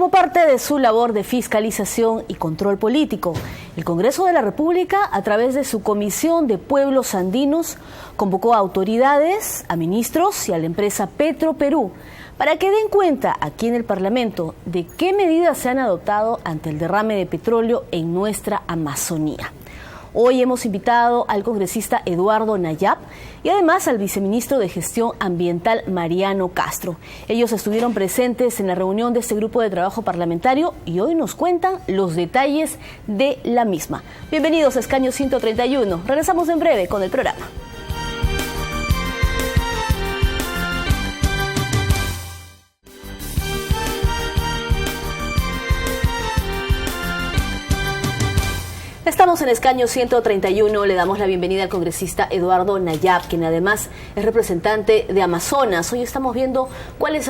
Como parte de su labor de fiscalización y control político, el Congreso de la República, a través de su Comisión de Pueblos Andinos, convocó a autoridades, a ministros y a la empresa Petroperú para que den cuenta aquí en el Parlamento de qué medidas se han adoptado ante el derrame de petróleo en nuestra Amazonía. Hoy hemos invitado al congresista Eduardo Nayab y además al viceministro de Gestión Ambiental Mariano Castro. Ellos estuvieron presentes en la reunión de este grupo de trabajo parlamentario y hoy nos cuentan los detalles de la misma. Bienvenidos a Escaño 131. Regresamos en breve con el programa. Estamos en Escaño 131, le damos la bienvenida al congresista Eduardo Nayab, quien además es representante de Amazonas. Hoy estamos viendo cuáles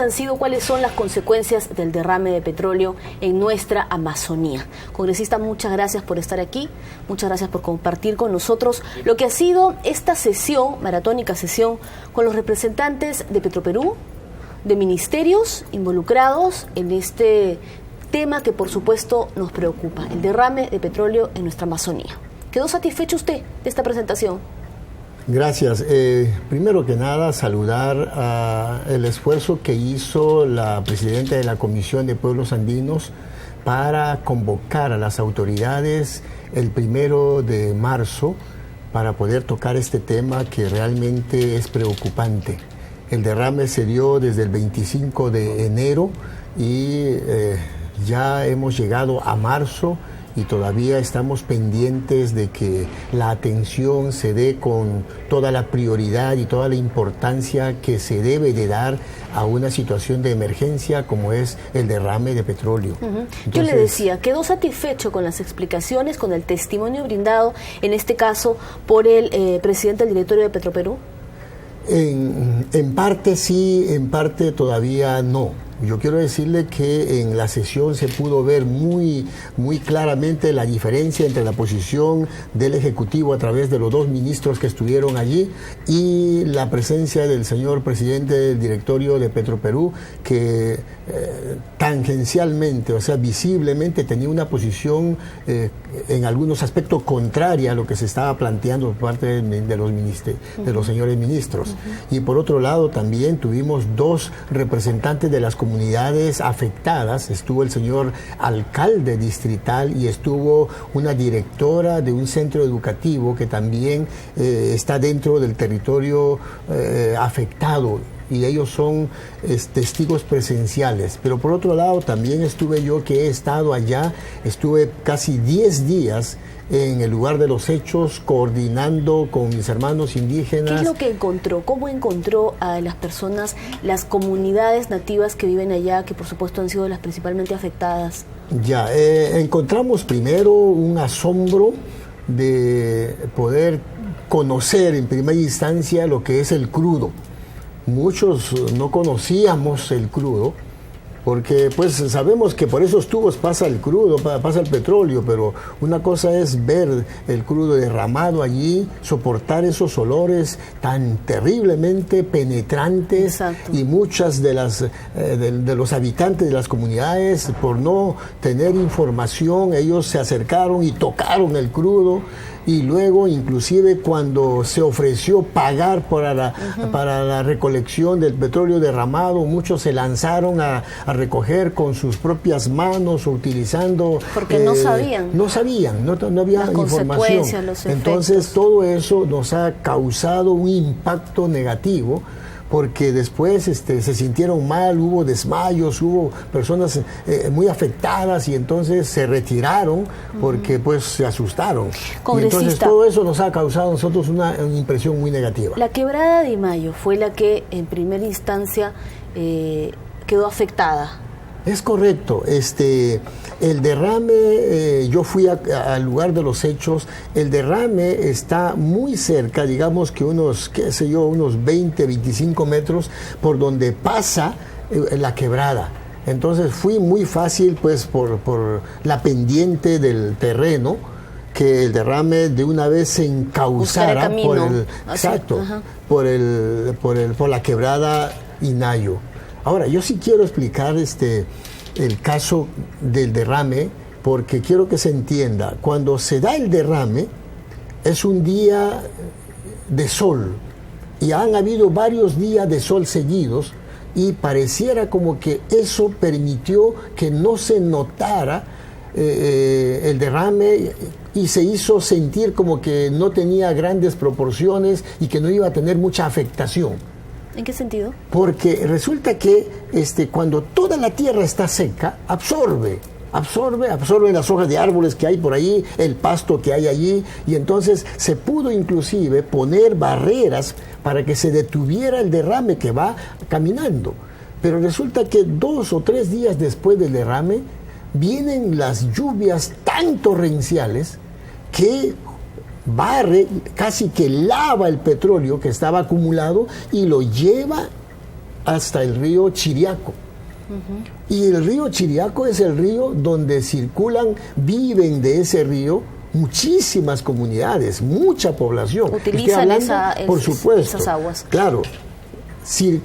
son las consecuencias del derrame de petróleo en nuestra Amazonía. Congresista, muchas gracias por estar aquí, muchas gracias por compartir con nosotros lo que ha sido esta sesión, maratónica sesión, con los representantes de Petroperú, de ministerios involucrados en este tema que por supuesto nos preocupa, el derrame de petróleo en nuestra Amazonía. ¿Quedó satisfecho usted de esta presentación? Gracias. Primero que nada, saludar el esfuerzo que hizo la presidenta de la Comisión de Pueblos Andinos para convocar a las autoridades el 1 de marzo para poder tocar este tema que realmente es preocupante. El derrame se dio desde el 25 de enero y ya hemos llegado a marzo y todavía estamos pendientes de que la atención se dé con toda la prioridad y toda la importancia que se debe de dar a una situación de emergencia como es el derrame de petróleo. Entonces, yo le decía, ¿quedó satisfecho con las explicaciones, con el testimonio brindado, en este caso, por el presidente del directorio de Petroperú? En parte sí, en parte todavía no. Yo quiero decirle que en la sesión se pudo ver muy claramente la diferencia entre la posición del Ejecutivo a través de los dos ministros que estuvieron allí y la presencia del señor presidente del directorio de Petroperú, que tangencialmente, o sea, visiblemente tenía una posición en algunos aspectos contraria a lo que se estaba planteando por parte de los señores ministros. Y por otro lado también tuvimos dos representantes de las comunidades afectadas. Estuvo el señor alcalde distrital y estuvo una directora de un centro educativo que también está dentro del territorio afectado, y ellos son testigos presenciales. Pero por otro lado también estuve yo, que he estado allá, estuve casi 10 días en el lugar de los hechos, coordinando con mis hermanos indígenas. ¿Qué es lo que encontró? ¿Cómo encontró a las personas, las comunidades nativas que viven allá, que por supuesto han sido las principalmente afectadas? Ya, encontramos primero un asombro de poder conocer en primera instancia lo que es el crudo. Muchos no conocíamos el crudo, porque pues sabemos que por esos tubos pasa el crudo, pasa el petróleo, pero una cosa es ver el crudo derramado allí, soportar esos olores tan terriblemente penetrantes. Exacto. Y muchas de los habitantes de las comunidades, por no tener información, ellos se acercaron y tocaron el crudo. Y luego, inclusive, cuando se ofreció pagar para la recolección del petróleo derramado, muchos se lanzaron a recoger con sus propias manos, utilizando... Porque no sabían. No sabían, no había las información. Los Entonces, todo eso nos ha causado un impacto negativo, porque después se sintieron mal, hubo desmayos, hubo personas muy afectadas y entonces se retiraron porque pues se asustaron. Y entonces todo eso nos ha causado a nosotros una impresión muy negativa. La quebrada de Mayo fue la que en primera instancia quedó afectada. Es correcto. El derrame, yo fui al lugar de los hechos. El derrame está muy cerca, digamos que unos 20, 25 metros por donde pasa la quebrada. Entonces fui muy fácil, pues, por la pendiente del terreno, que el derrame de una vez se encauzara por la quebrada Inayo. Ahora, yo sí quiero explicar el caso del derrame, porque quiero que se entienda, cuando se da el derrame es un día de sol y han habido varios días de sol seguidos y pareciera como que eso permitió que no se notara el derrame y se hizo sentir como que no tenía grandes proporciones y que no iba a tener mucha afectación. ¿En qué sentido? Porque resulta que cuando toda la tierra está seca, absorbe las hojas de árboles que hay por ahí, el pasto que hay allí, y entonces se pudo inclusive poner barreras para que se detuviera el derrame que va caminando. Pero resulta que 2 o 3 días después del derrame vienen las lluvias tan torrenciales que barre, casi que lava el petróleo que estaba acumulado y lo lleva hasta el río Chiriaco. Y el río Chiriaco es el río donde viven de ese río muchísimas comunidades, mucha población. Utilizan por supuesto, esas aguas. Claro. Se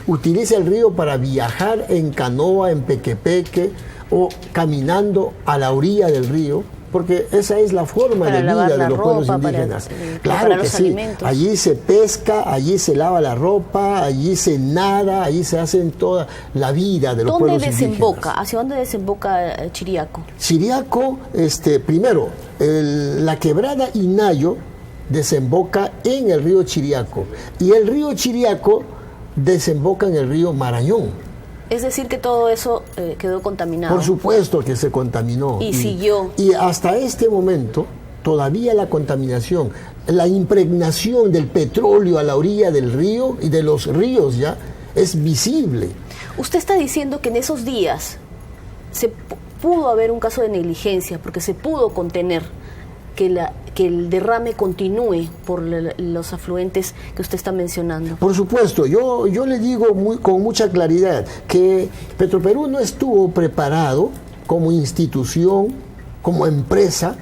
utiliza el río para viajar en canoa, en pequepeque o caminando a la orilla del río, porque esa es la forma de vida de los pueblos indígenas. Claro que sí, allí se pesca, allí se lava la ropa, allí se nada, allí se hacen toda la vida de los pueblos indígenas. ¿Dónde desemboca? ¿Hacia dónde desemboca Chiriaco? Chiriaco, primero, la quebrada Inayo desemboca en el río Chiriaco y el río Chiriaco desemboca en el río Marañón. Es decir, que todo eso quedó contaminado. Por supuesto que se contaminó. Y siguió. Y hasta este momento, todavía la contaminación, la impregnación del petróleo a la orilla del río y de los ríos ya es visible. Usted está diciendo que en esos días se pudo haber un caso de negligencia, porque se pudo contener que el derrame continúe por los afluentes que usted está mencionando. Por supuesto, yo le digo con mucha claridad que Petroperú no estuvo preparado como institución, como empresa,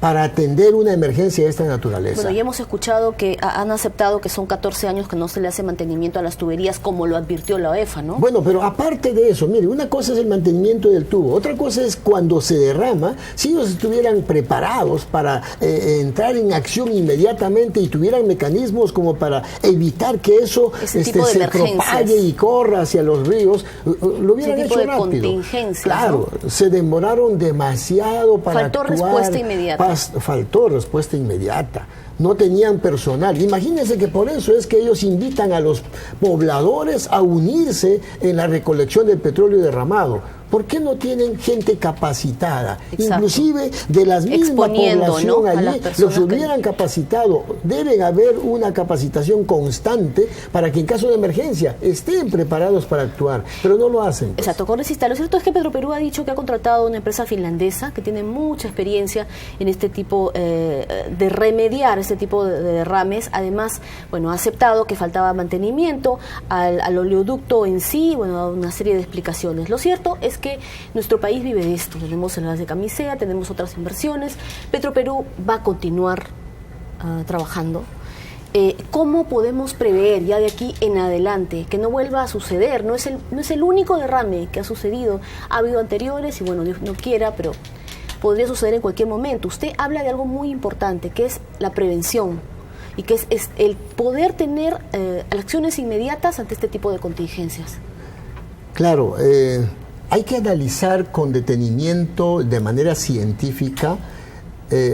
para atender una emergencia de esta naturaleza. Bueno, ya hemos escuchado que han aceptado que son 14 años que no se le hace mantenimiento a las tuberías, como lo advirtió la OEFA, ¿no? Bueno, pero aparte de eso, mire, una cosa es el mantenimiento del tubo, otra cosa es cuando se derrama, si ellos estuvieran preparados para entrar en acción inmediatamente y tuvieran mecanismos como para evitar que eso se propague y corra hacia los ríos, lo hubieran hecho rápido. Contingencias, claro, ¿no? Se demoraron demasiado para Faltó actuar. Respuesta inmediata. Faltó respuesta inmediata. No tenían personal. Imagínense que por eso es que ellos invitan a los pobladores a unirse en la recolección del petróleo derramado. ¿Por qué no tienen gente capacitada? Exacto. Inclusive de las mismas población, ¿no? Allí los hubieran capacitado. Debe haber una capacitación constante para que en caso de emergencia estén preparados para actuar, pero no lo hacen. Pues. Exacto, congresista. Lo cierto es que Petroperú ha dicho que ha contratado a una empresa finlandesa que tiene mucha experiencia en este tipo de remediar este tipo de derrames. Además, bueno, ha aceptado que faltaba mantenimiento al oleoducto en sí, bueno, una serie de explicaciones. Lo cierto es que nuestro país vive de esto. Tenemos el gas de Camisea, tenemos otras inversiones. Petroperú va a continuar trabajando. ¿Cómo podemos prever ya de aquí en adelante que no vuelva a suceder? No es el único derrame que ha sucedido. Ha habido anteriores y bueno, Dios no quiera, pero podría suceder en cualquier momento. Usted habla de algo muy importante, que es la prevención y que es el poder tener acciones inmediatas ante este tipo de contingencias. Claro, hay que analizar con detenimiento, de manera científica,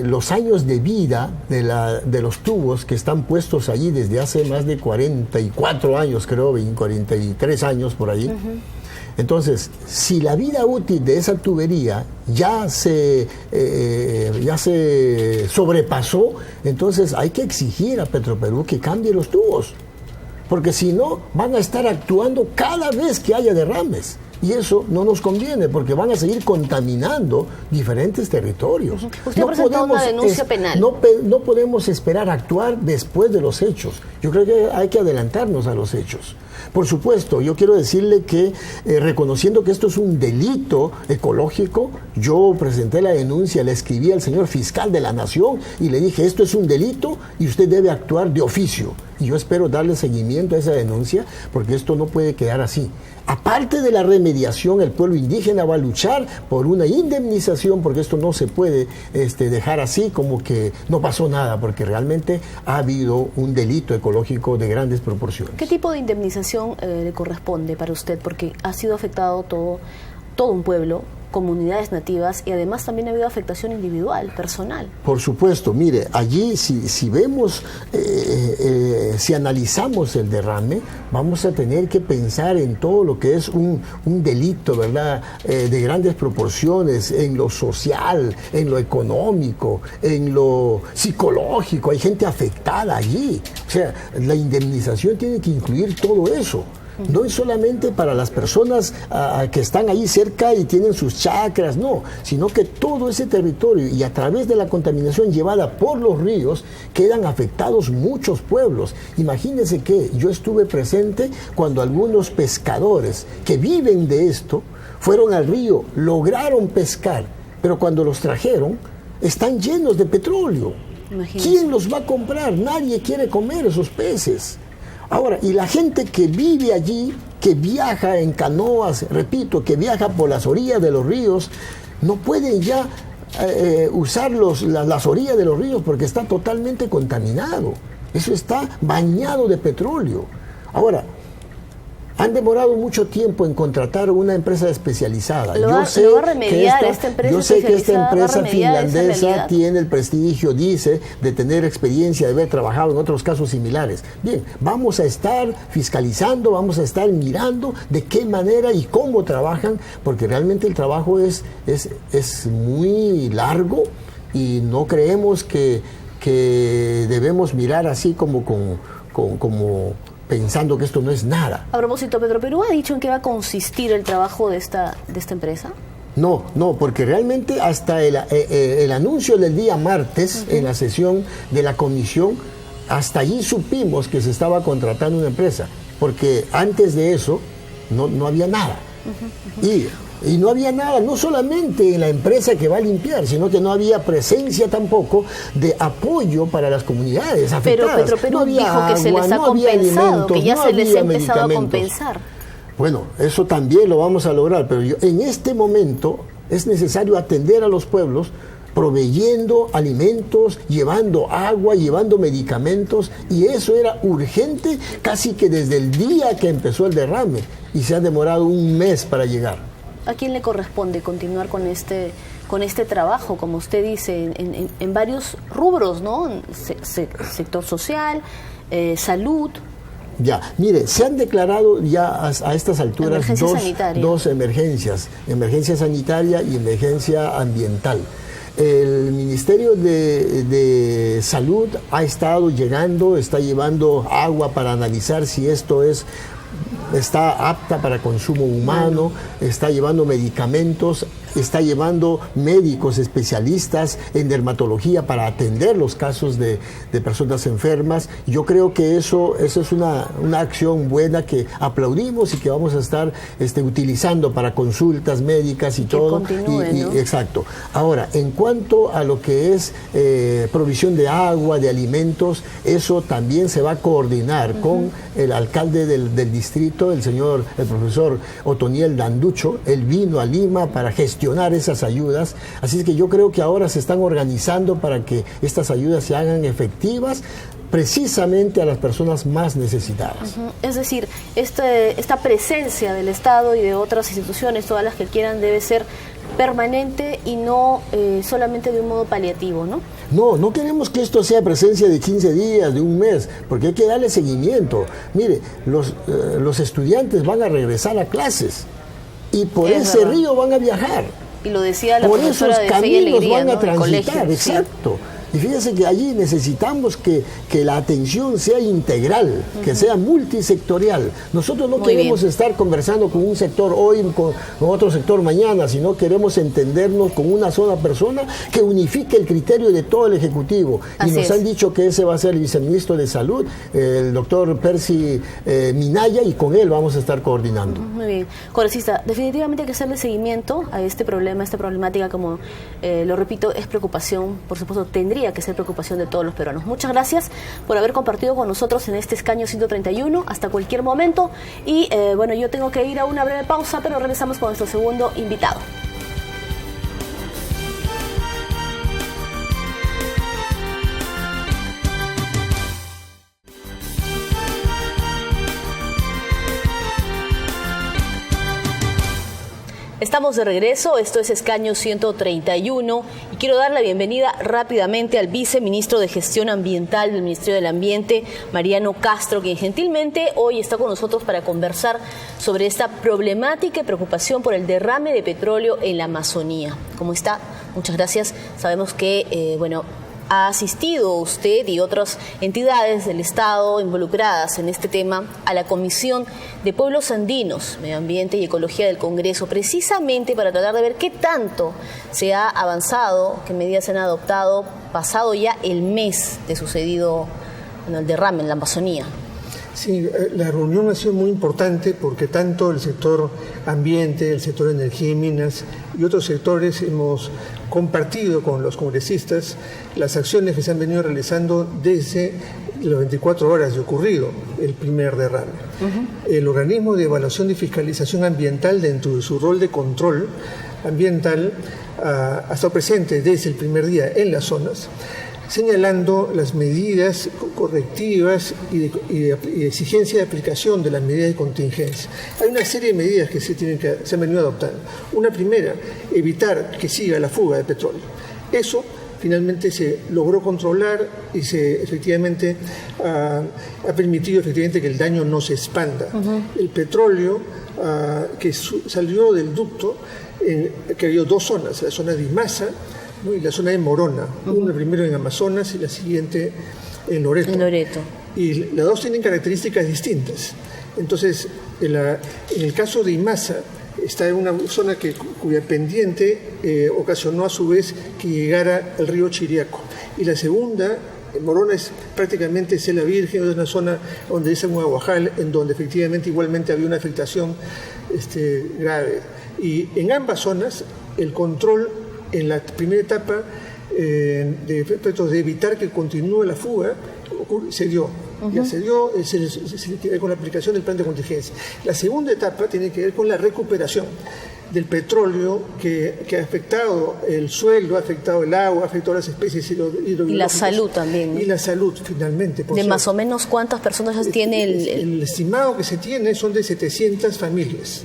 los años de vida de los tubos que están puestos allí desde hace más de 44 años, creo, 43 años por ahí. Uh-huh. Entonces, si la vida útil de esa tubería ya se sobrepasó, entonces hay que exigir a Petroperú que cambie los tubos, porque si no, van a estar actuando cada vez que haya derrames. Y eso no nos conviene porque van a seguir contaminando diferentes territorios. Usted presentó una denuncia penal. No podemos esperar a actuar después de los hechos. Yo creo que hay que adelantarnos a los hechos. Por supuesto, yo quiero decirle que reconociendo que esto es un delito ecológico, yo presenté la denuncia, le escribí al señor fiscal de la Nación y le dije, esto es un delito y usted debe actuar de oficio. Y yo espero darle seguimiento a esa denuncia porque esto no puede quedar así. Aparte de la remediación, el pueblo indígena va a luchar por una indemnización porque esto no se puede dejar así como que no pasó nada, porque realmente ha habido un delito ecológico de grandes proporciones. ¿Qué tipo de indemnización le corresponde para usted? Porque ha sido afectado todo un pueblo, comunidades nativas, y además también ha habido afectación individual, personal. Por supuesto, mire, allí si vemos, si analizamos el derrame, vamos a tener que pensar en todo lo que es un delito, ¿verdad?, de grandes proporciones, en lo social, en lo económico, en lo psicológico. Hay gente afectada allí. O sea, la indemnización tiene que incluir todo eso. No es solamente para las personas que están ahí cerca y tienen sus chacras, no, sino que todo ese territorio y a través de la contaminación llevada por los ríos quedan afectados muchos pueblos. Imagínense que yo estuve presente cuando algunos pescadores que viven de esto fueron al río, lograron pescar, pero cuando los trajeron están llenos de petróleo. Imagínense. ¿Quién los va a comprar? Nadie quiere comer esos peces. Ahora, y la gente que vive allí, que viaja en canoas, repito, que viaja por las orillas de los ríos, no pueden ya usar las orillas de los ríos porque está totalmente contaminado. Eso está bañado de petróleo. Ahora, han demorado mucho tiempo en contratar una empresa especializada. ¿Lo va a remediar esta empresa? Yo sé que esta empresa finlandesa tiene el prestigio, dice, de tener experiencia, de haber trabajado en otros casos similares. Bien, vamos a estar fiscalizando, vamos a estar mirando de qué manera y cómo trabajan, porque realmente el trabajo es muy largo y no creemos que debemos mirar así como pensando que esto no es nada. A propósito, Petroperú ha dicho en qué va a consistir el trabajo de esta empresa. No, porque realmente hasta el anuncio del día martes, en la sesión de la comisión, hasta allí supimos que se estaba contratando una empresa, porque antes de eso no había nada. Y no había nada, no solamente en la empresa que va a limpiar, sino que no había presencia tampoco de apoyo para las comunidades afectadas. Pero Petroperú dijo que se les ha compensado, que ya se les ha empezado a compensar. Bueno, eso también lo vamos a lograr, pero en este momento es necesario atender a los pueblos proveyendo alimentos, llevando agua, llevando medicamentos, y eso era urgente casi que desde el día que empezó el derrame, y se ha demorado un mes para llegar. ¿A quién le corresponde continuar con este trabajo, como usted dice, en varios rubros, ¿no? Sector social, salud? Ya, mire, se han declarado ya a estas alturas dos emergencias, emergencia sanitaria y emergencia ambiental. El Ministerio de Salud ha estado llegando, está llevando agua para analizar si esto está apta para consumo humano, está llevando medicamentos, está llevando médicos especialistas en dermatología para atender los casos de personas enfermas. Yo creo que eso es una acción buena que aplaudimos y que vamos a estar utilizando para consultas médicas y todo. ¿No? Exacto. Ahora, en cuanto a lo que es provisión de agua, de alimentos, eso también se va a coordinar con el alcalde del distrito, el profesor Otoniel Danducho. Él vino a Lima para gestionar esas ayudas, así es que yo creo que ahora se están organizando para que estas ayudas se hagan efectivas precisamente a las personas más necesitadas. Es decir, esta presencia del Estado y de otras instituciones, todas las que quieran, debe ser permanente y no solamente de un modo paliativo, ¿no? No queremos que esto sea presencia de 15 días, de un mes, porque hay que darle seguimiento. Mire, los estudiantes van a regresar a clases y por ese río van a viajar. Y lo decía la por profesora esos de Fe y caminos Alegría, van a ¿no? transitar, Colegio, exacto. Sí. Y fíjese que allí necesitamos que la atención sea integral, que sea multisectorial. Nosotros no queremos estar conversando con un sector hoy, con otro sector mañana, sino queremos entendernos con una sola persona que unifique el criterio de todo el Ejecutivo. Y nos han dicho que ese va a ser el viceministro de Salud, el doctor Percy Minaya, y con él vamos a estar coordinando. Muy bien. Congresista, definitivamente hay que hacerle seguimiento a este problema, a esta problemática, como lo repito, es preocupación, por supuesto, tendría que ser preocupación de todos los peruanos. Muchas gracias por haber compartido con nosotros en este escaño 131, hasta cualquier momento. Y bueno, yo tengo que ir a una breve pausa, pero regresamos con nuestro segundo invitado. Estamos de regreso, esto es Escaño 131 y quiero dar la bienvenida rápidamente al viceministro de Gestión Ambiental del Ministerio del Ambiente, Mariano Castro, quien gentilmente hoy está con nosotros para conversar sobre esta problemática y preocupación por el derrame de petróleo en la Amazonía. ¿Cómo está? Muchas gracias. Sabemos que, ha asistido usted y otras entidades del Estado involucradas en este tema a la Comisión de Pueblos Andinos, Medio Ambiente y Ecología del Congreso, precisamente para tratar de ver qué tanto se ha avanzado, qué medidas se han adoptado, pasado ya el mes de sucedido el derrame en la Amazonía. Sí, la reunión ha sido muy importante porque tanto el sector ambiente, el sector energía y minas y otros sectores hemos compartido con los congresistas las acciones que se han venido realizando desde las 24 horas de ocurrido el primer derrame. El organismo de evaluación y fiscalización ambiental, dentro de su rol de control ambiental, ha estado presente desde el primer día en las zonas, señalando las medidas correctivas y exigencia de aplicación de las medidas de contingencia. Hay una serie de medidas que se han venido adoptando. Una primera, evitar que siga la fuga de petróleo. Eso finalmente se logró controlar y efectivamente ha permitido efectivamente que el daño no se expanda. El petróleo que salió del ducto, que había dos zonas, la zona de Imasa y la zona de Morona, una primero en Amazonas y la siguiente en Loreto. Y las dos tienen características distintas. Entonces, en el caso de Imasa, está en una zona cuya pendiente ocasionó a su vez que llegara al río Chiriaco. Y la segunda, en Morona, es prácticamente Cela Virgen, es una zona donde es un aguajal, en donde efectivamente igualmente había una afectación grave. Y en ambas zonas, el control en la primera etapa de efectos de evitar que continúe la fuga se dio. Ya se dio, se tiene que ver con la aplicación del plan de contingencia. La segunda etapa tiene que ver con la recuperación del petróleo que ha afectado el suelo, ha afectado el agua, ha afectado las especies hidrobiológicas. Y la salud también, ¿no? Y la salud, finalmente. ¿De más o menos cuántas personas tiene el estimado que se tiene son de 700 familias.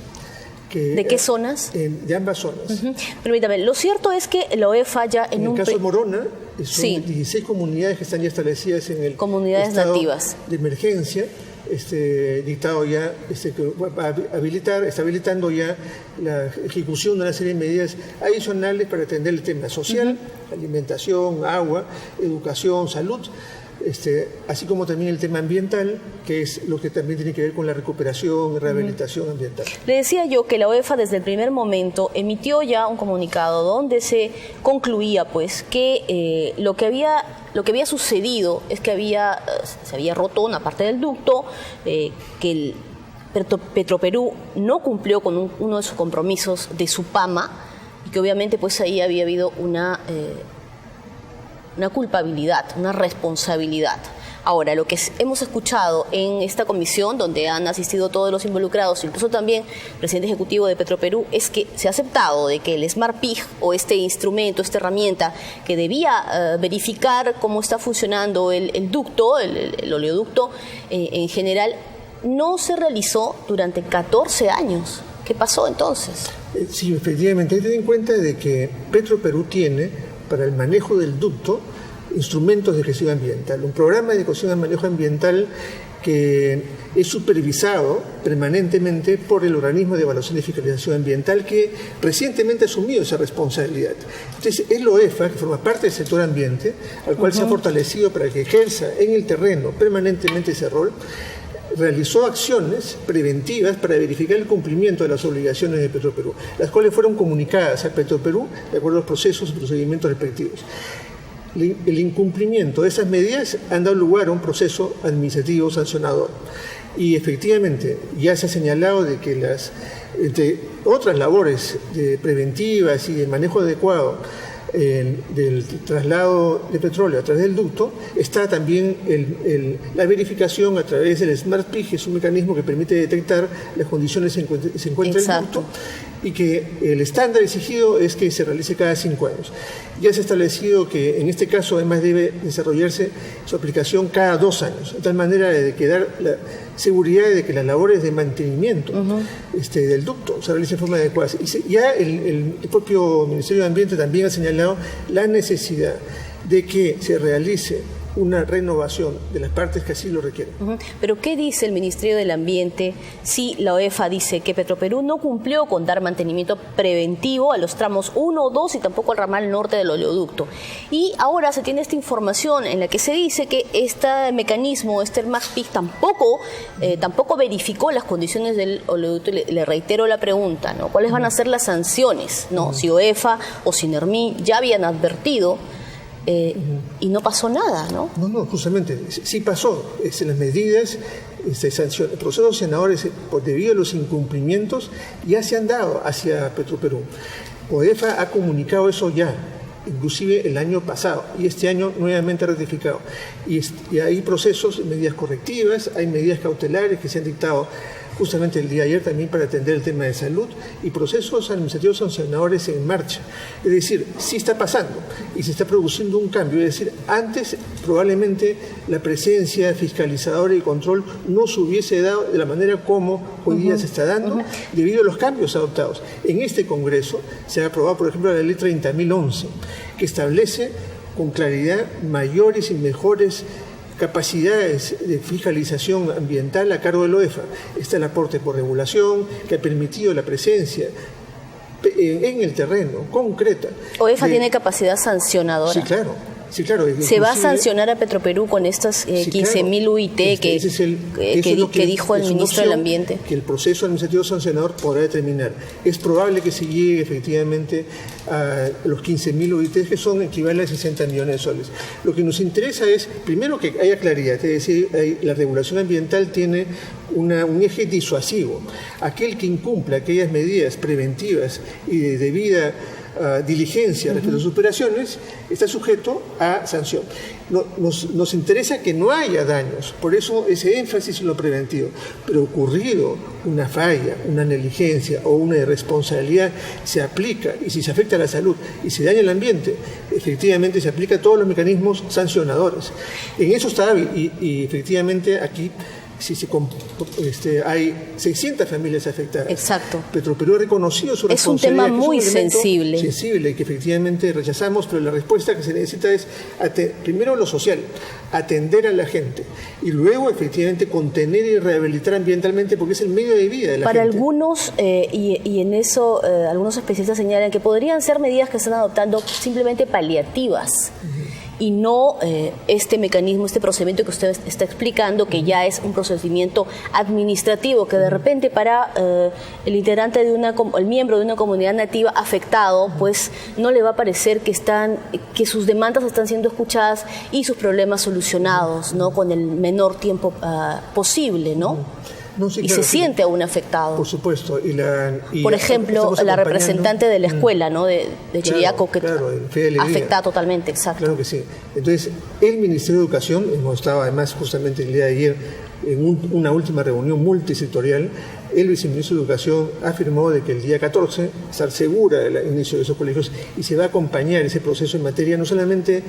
¿De qué zonas? De ambas zonas. Permítame, lo cierto es que la OEFA ya en el caso de Morona, son 16 comunidades que están ya establecidas en el estado nativas de emergencia, dictado ya, está habilitando ya la ejecución de una serie de medidas adicionales para atender el tema social, alimentación, agua, educación, salud. Así como también el tema ambiental, que es lo que también tiene que ver con la recuperación y rehabilitación ambiental. Le decía yo que la OEFA desde el primer momento emitió ya un comunicado donde se concluía pues que lo que había sucedido es que se había roto una parte del ducto, que el Petroperú no cumplió con uno de sus compromisos de Supama y que obviamente pues ahí había habido una culpabilidad, una responsabilidad. Ahora, lo que hemos escuchado en esta comisión, donde han asistido todos los involucrados, incluso también el presidente ejecutivo de Petroperú, es que se ha aceptado de que el Smart Pig, o este instrumento, esta herramienta, que debía verificar cómo está funcionando el ducto, el oleoducto en general, no se realizó durante 14 años. ¿Qué pasó entonces? Sí, efectivamente, hay que tener en cuenta de que Petroperú tiene, para el manejo del ducto, instrumentos de gestión ambiental, un programa de gestión y manejo ambiental que es supervisado permanentemente por el organismo de evaluación y fiscalización ambiental que recientemente ha asumido esa responsabilidad. Entonces, es la OEFA, que forma parte del sector ambiente, al cual se ha fortalecido para que ejerza en el terreno permanentemente ese rol, realizó acciones preventivas para verificar el cumplimiento de las obligaciones de Petroperú, las cuales fueron comunicadas a Petroperú de acuerdo a los procesos y procedimientos respectivos. El incumplimiento de esas medidas han dado lugar a un proceso administrativo sancionador. Y efectivamente ya se ha señalado de que entre otras labores preventivas y de manejo adecuado del traslado de petróleo a través del ducto, está también la verificación a través del Smart Pig, que es un mecanismo que permite detectar las condiciones en que se encuentra el ducto, y que el estándar exigido es que se realice cada 5 años. Ya se ha establecido que en este caso además debe desarrollarse su aplicación cada 2 años, de tal manera de que dar la seguridad de que las labores de mantenimiento del ducto se realicen de forma adecuada. Y ya el propio Ministerio de Ambiente también ha señalado la necesidad de que se realice una renovación de las partes que así lo requieren. Pero ¿qué dice el Ministerio del Ambiente si la OEFA dice que Petroperú no cumplió con dar mantenimiento preventivo a los tramos 1, 2 y tampoco al ramal norte del oleoducto? Y ahora se tiene esta información en la que se dice que este mecanismo, este MACPIC, tampoco verificó las condiciones del oleoducto. Le reitero la pregunta, ¿no? ¿Cuáles van a ser las sanciones? ¿No? Si OEFA o Sinermi ya habían advertido y no pasó nada, ¿no? No, justamente, sí pasó. Las medidas, procesos sancionadores debido a los incumplimientos ya se han dado hacia Petroperú. OEFA ha comunicado eso ya, inclusive el año pasado, y este año nuevamente ha ratificado. Y hay procesos, medidas correctivas, hay medidas cautelares que se han dictado justamente el día de ayer también para atender el tema de salud y procesos administrativos sancionadores en marcha. Es decir, sí está pasando y se está produciendo un cambio. Es decir, antes probablemente la presencia fiscalizadora y control no se hubiese dado de la manera como hoy día se está dando debido a los cambios adoptados. En este Congreso se ha aprobado, por ejemplo, la Ley 30.011, que establece con claridad mayores y mejores capacidades de fiscalización ambiental a cargo de la OEFA. Está el aporte por regulación que ha permitido la presencia en el terreno concreta. ¿OEFA tiene capacidad sancionadora? Sí, claro. ¿Se va a sancionar a Petroperú con estas 15.000 UIT que dijo el ministro del Ambiente? Que el proceso administrativo sancionador podrá determinar. Es probable que se llegue efectivamente a los 15.000 UIT, que son equivalentes a 60 millones de soles. Lo que nos interesa es, primero, que haya claridad, es decir, la regulación ambiental tiene un eje disuasivo. Aquel que incumpla aquellas medidas preventivas y de debida diligencia respecto a sus operaciones está sujeto a sanción. Nos interesa que no haya daños, por eso ese énfasis en lo preventivo. Pero ocurrido una falla, una negligencia o una irresponsabilidad, se aplica, y si se afecta a la salud y se daña el ambiente, efectivamente se aplica todos los mecanismos sancionadores. En eso está, y efectivamente aquí hay 600 familias afectadas. Exacto. Petroperú ha reconocido su responsabilidad. Es un tema muy sensible y que efectivamente rechazamos, pero la respuesta que se necesita es, primero lo social, atender a la gente, y luego efectivamente contener y rehabilitar ambientalmente, porque es el medio de vida de la gente. Para algunos, y en eso algunos especialistas señalan que podrían ser medidas que están adoptando simplemente paliativas. Y no este mecanismo, este procedimiento que usted está explicando, que ya es un procedimiento administrativo, que de repente para el integrante el miembro de una comunidad nativa afectado, pues no le va a parecer que sus demandas están siendo escuchadas y sus problemas solucionados, ¿no? Con el menor tiempo posible, ¿no? No, sí, y claro, se siente aún afectado. Por supuesto. Por ejemplo, la representante de la escuela, ¿no? de Chiriaco, que afecta totalmente, exacto. Claro que sí. Entonces, el Ministerio de Educación, hemos estado además justamente el día de ayer en una última reunión multisectorial, el viceministro de Educación afirmó de que el día 14 estar segura del inicio de esos colegios y se va a acompañar ese proceso en materia no solamente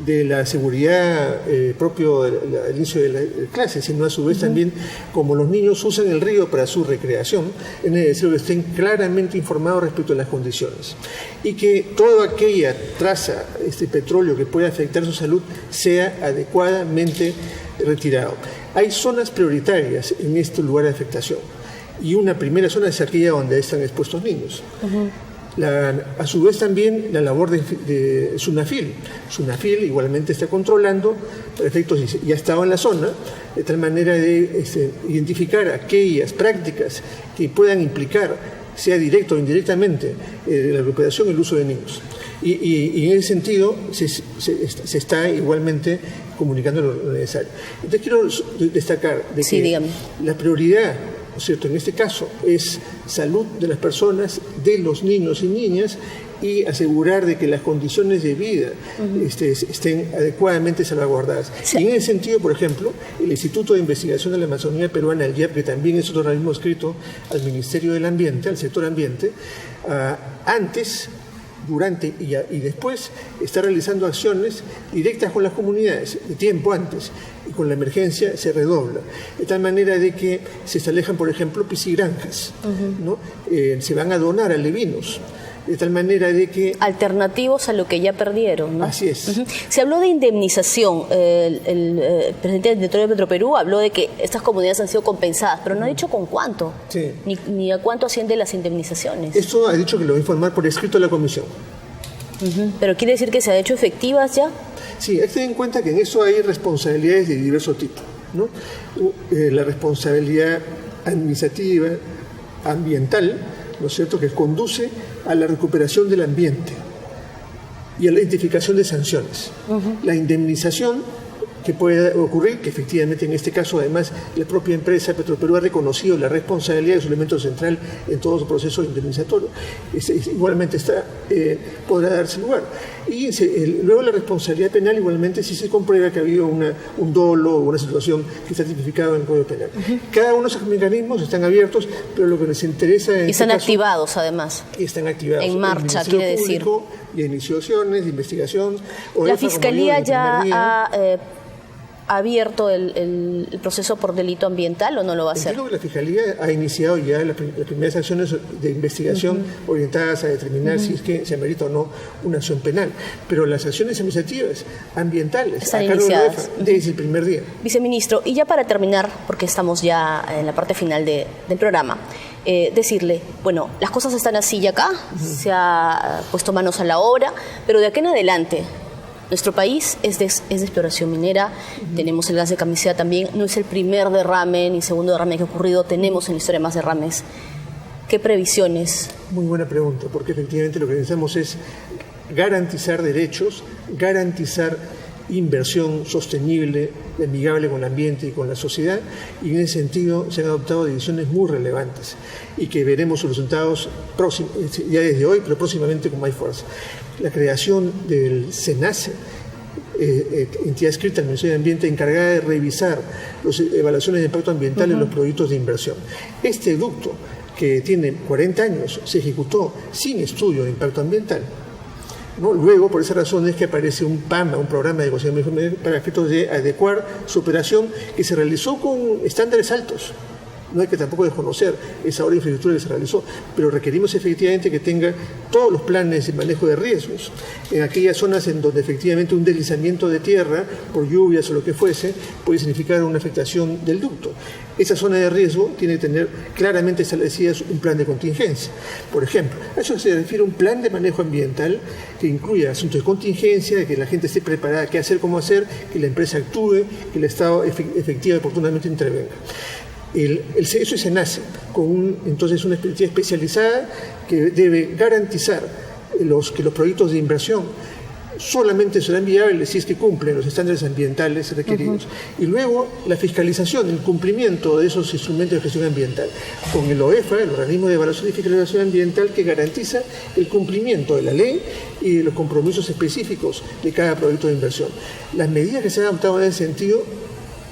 de la seguridad propio del inicio de la clase, sino a su vez también como los niños usan el río para su recreación, es necesario que estén claramente informados respecto a las condiciones y que toda aquella traza, petróleo que pueda afectar su salud sea adecuadamente retirado. Hay zonas prioritarias en este lugar de afectación y una primera zona es aquella donde están expuestos niños. A su vez también la labor de SUNAFIL. SUNAFIL igualmente está controlando efectos y ha estado en la zona de tal manera de identificar aquellas prácticas que puedan implicar, sea directo o indirectamente, la recuperación y el uso de niños. Y en ese sentido se está igualmente comunicando lo necesario. Entonces quiero destacar de que la prioridad, ¿no es cierto?, en este caso es salud de las personas, de los niños y niñas, y asegurar de que las condiciones de vida estén adecuadamente salvaguardadas. Sí. Y en ese sentido, por ejemplo, el Instituto de Investigación de la Amazonía Peruana, el IAP, que también es otro organismo adscrito al Ministerio del Ambiente, al sector ambiente, antes, durante y después está realizando acciones directas con las comunidades, de tiempo antes, y con la emergencia se redobla, de tal manera de que se establezcan, por ejemplo, piscigranjas, ¿no? Se van a donar alevinos, de tal manera de que... Alternativos a lo que ya perdieron, ¿no? Así es. Se habló de indemnización. El presidente del directorio de Petroperú habló de que estas comunidades han sido compensadas, pero no ha dicho con cuánto, sí, ni a cuánto ascienden las indemnizaciones. Esto ha dicho que lo va a informar por escrito a la comisión. ¿Pero quiere decir que se ha hecho efectivas ya? Sí, hay que tener en cuenta que en eso hay responsabilidades de diverso tipo, ¿no? La responsabilidad administrativa, ambiental, ¿no es cierto?, que conduce a la recuperación del ambiente y a la identificación de sanciones. La indemnización que puede ocurrir, que efectivamente en este caso además la propia empresa Petroperú ha reconocido la responsabilidad de su elemento central en todo su proceso indemnizatorio, igualmente podrá darse lugar. Y luego la responsabilidad penal igualmente si se comprueba que ha habido un dolo o una situación que está tipificada en el Código Penal. Cada uno de esos mecanismos están abiertos, pero lo que les interesa y están activados además. Y están activados. En marcha, quiere decir. Y iniciaciones de investigación. La Fiscalía ya ha abierto el proceso por delito ambiental o no lo va a hacer? Entiendo que la Fiscalía ha iniciado ya las primeras acciones de investigación orientadas a determinar si es que se amerita o no una acción penal, pero las acciones administrativas ambientales están a cargo iniciadas de la EFA desde el primer día. Viceministro, y ya para terminar, porque estamos ya en la parte final del programa, decirle, bueno, las cosas están así y acá, se ha puesto manos a la obra, pero de aquí en adelante nuestro país es de exploración minera, tenemos el gas de camisea también, no es el primer derrame ni segundo derrame que ha ocurrido, tenemos en la historia más derrames. ¿Qué previsiones? Muy buena pregunta, porque efectivamente lo que necesitamos es garantizar derechos, garantizar inversión sostenible, amigable con el ambiente y con la sociedad, y en ese sentido se han adoptado decisiones muy relevantes y que veremos sus resultados ya desde hoy, pero próximamente con más fuerza. La creación del SENACE, entidad adscrita al Ministerio de Ambiente encargada de revisar las evaluaciones de impacto ambiental en los proyectos de inversión. Este ducto, que tiene 40 años, se ejecutó sin estudio de impacto ambiental, ¿no? Luego, por esa razón es que aparece un PAMA, un programa de negociación para efectos de adecuar su operación, que se realizó con estándares altos. No hay que tampoco desconocer esa obra de infraestructura que se realizó, pero requerimos efectivamente que tenga todos los planes de manejo de riesgos en aquellas zonas en donde efectivamente un deslizamiento de tierra por lluvias o lo que fuese puede significar una afectación del ducto. Esa zona de riesgo tiene que tener claramente establecidas un plan de contingencia. Por ejemplo, a eso se refiere un plan de manejo ambiental que incluya asuntos de contingencia, que la gente esté preparada, qué hacer, cómo hacer, que la empresa actúe, que el Estado efectiva y oportunamente intervenga. Eso se nace con entonces una experiencia especializada que debe garantizar que los proyectos de inversión solamente serán viables si es que cumplen los estándares ambientales requeridos. Y luego la fiscalización, el cumplimiento de esos instrumentos de gestión ambiental, con el OEFA, el Organismo de Evaluación y Fiscalización Ambiental, que garantiza el cumplimiento de la ley y de los compromisos específicos de cada proyecto de inversión. Las medidas que se han adoptado en ese sentido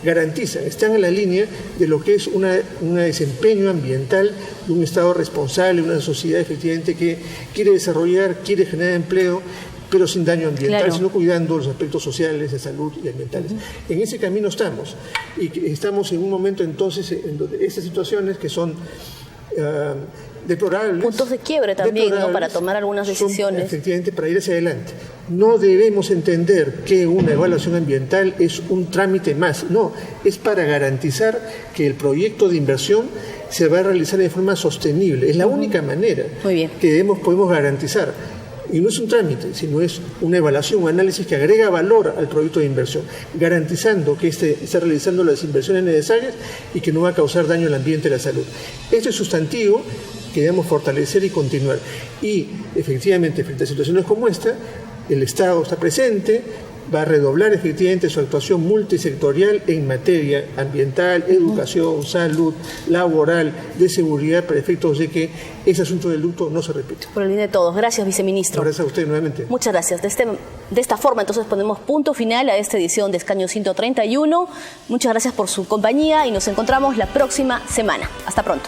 garantizan, están en la línea de lo que es un desempeño ambiental de un Estado responsable, una sociedad efectivamente que quiere desarrollar, quiere generar empleo, pero sin daño ambiental, claro, sino cuidando los aspectos sociales, de salud y ambientales. En ese camino estamos, y estamos en un momento entonces en donde estas situaciones que son deplorables, puntos de quiebre también, ¿no?, para tomar algunas decisiones. Efectivamente, para ir hacia adelante. No debemos entender que una evaluación ambiental es un trámite más, no, es para garantizar que el proyecto de inversión se va a realizar de forma sostenible. Es la única manera que podemos garantizar. Y no es un trámite, sino es una evaluación, un análisis que agrega valor al proyecto de inversión, garantizando que está realizando las inversiones necesarias y que no va a causar daño al ambiente y a la salud. Este es sustantivo que debemos fortalecer y continuar. Y efectivamente, frente a situaciones como esta, el Estado está presente, va a redoblar efectivamente su actuación multisectorial en materia ambiental, educación, salud, laboral, de seguridad, para efectos de que ese asunto del luto no se repita. Por el bien de todos. Gracias, viceministro. Gracias a usted nuevamente. Muchas gracias. De esta forma, entonces, ponemos punto final a esta edición de Escaño 131. Muchas gracias por su compañía y nos encontramos la próxima semana. Hasta pronto.